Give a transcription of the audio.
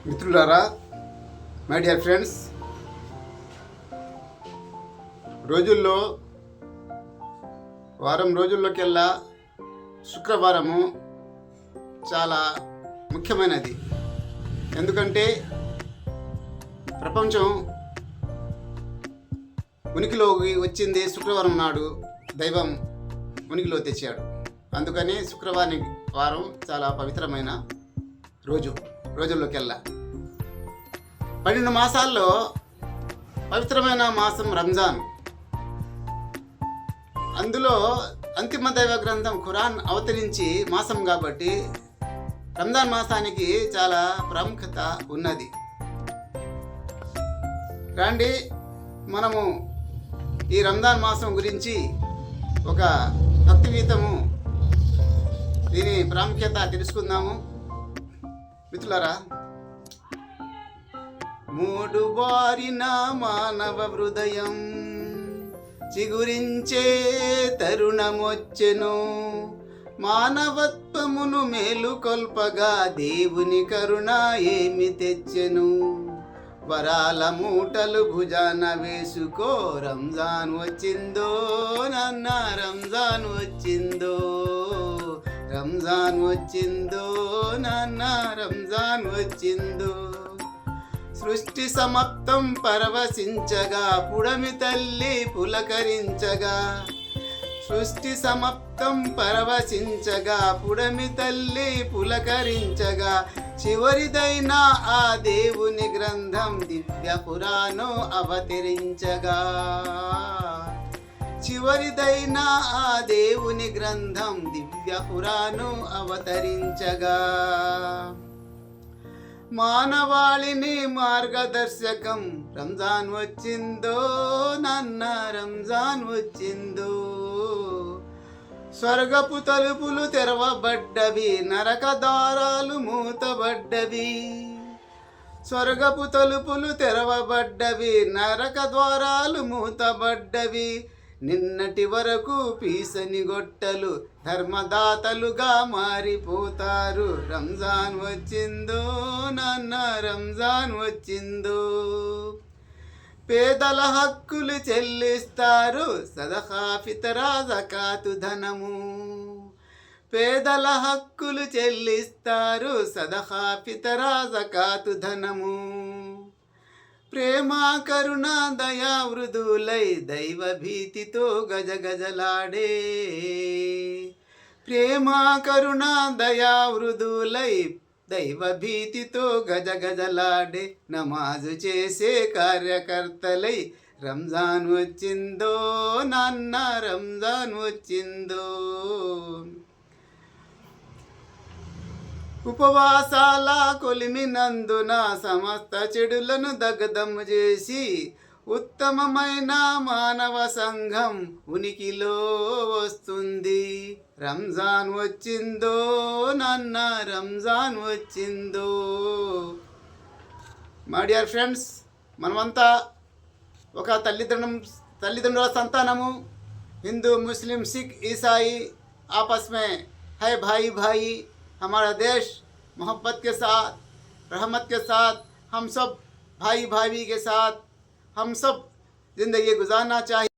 మిత్రులారా, my dear friends, రోజుల్లో వారం రోజుల్లోకెల్లా శుక్రవారము చాలా ముఖ్యమైనది. ఎందుకంటే ప్రపంచం ఉనికిలోకి వచ్చింది శుక్రవారం నాడు. దైవం ఉనికిలో తెచ్చాడు. అందుకని వారం చాలా పవిత్రమైన రోజుల్లోకెల్లా 12 మాసాల్లో పవిత్రమైన మాసం రంజాన్. అందులో అంతిమ దైవ గ్రంథం ఖురాన్ అవతరించి మాసం కాబట్టి రంజాన్ మాసానికి చాలా ప్రాముఖ్యత ఉన్నది. రండి, మనము ఈ రంజాన్ మాసం గురించి ఒక భక్తి గీతము, దీని ప్రాముఖ్యత తెలుసుకుందాము. మిత్రులారా, మూడు బారిన మానవ హృదయం చిగురించే తరుణమొచ్చెను. మానవత్వమును మేలుకొల్పగా దేవుని కరుణ ఏమి తెచ్చెను. వరాల మూటలు భుజాన వేసుకో, రంజాన్ వచ్చిందో నాన్న, రంజాన్ వచ్చిందో, రంజాన్ వచ్చిందో నాన్న, రంజాన్ వచ్చిందో. సృష్టి సమాప్తం పరవశించగా, పుడమి తల్లి పులకరించగా. సృష్టి సమాప్తం పరవశించగా, పుడమి తల్లి పులకరించగా. చివరిదైన ఆ దేవుని గ్రంథం దివ్య పురాణం అవతరించగా. చివరిదైన ఆ దేవుని గ్రంథం దివ్య పురాణం అవతరించగా. మానవాళిని మార్గదర్శకం రంజాన్ వచ్చిందో నాన్న, రంజాన్ వచ్చిందో. స్వర్గపు తలుపులు తెరవబడ్డవి, నరక ద్వారాలు మూతబడ్డవి. స్వర్గపు తలుపులు తెరవబడ్డవి, నరక ద్వారాలు మూతబడ్డవి. నిన్నటి వరకు పీసని గొట్టలు ధర్మదాతలుగా మారిపోతారు. రంజాన్ వచ్చిందో నాన్న, రంజాన్ వచ్చిందో. పేదల హక్కులు చెల్లిస్తారు సదకా ఫితరా జకాతు ధనము. పేదల హక్కులు చెల్లిస్తారు సదకా ఫితరా జకాతు ధనము. ప్రేమ కరుణ దయా వృధులై దైవ భీతితో గజగజలాడే. ప్రేమ కరుణ దయా వృధులై దైవ భీతితో గజగజలాడే. నమాజు చేసే కార్యకర్తలై రంజాన్ వచ్చిందో నాన్న, రంజాన్ వచ్చిందో. ఉపవాసాల కొలిమినందున సమస్త చెడులను దగ్ధము చేసి ఉత్తమమైన మానవ సంఘం ఉనికిలో వస్తుంది. రంజాన్ వచ్చిందో నాన్న, రంజాన్ వచ్చిందో. మై డియర్ ఫ్రెండ్స్, మనమంతా ఒక తల్లిదండ్రుల సంతానము. हिंदू, मुस्लिम, सिख, ईसाई आपस में है भाई भाई. हमारा देश मोहब्बत के साथ, रहमत के साथ, हम सब भाई भाई के साथ हम सब ज़िंदगी गुजारना चाहिए.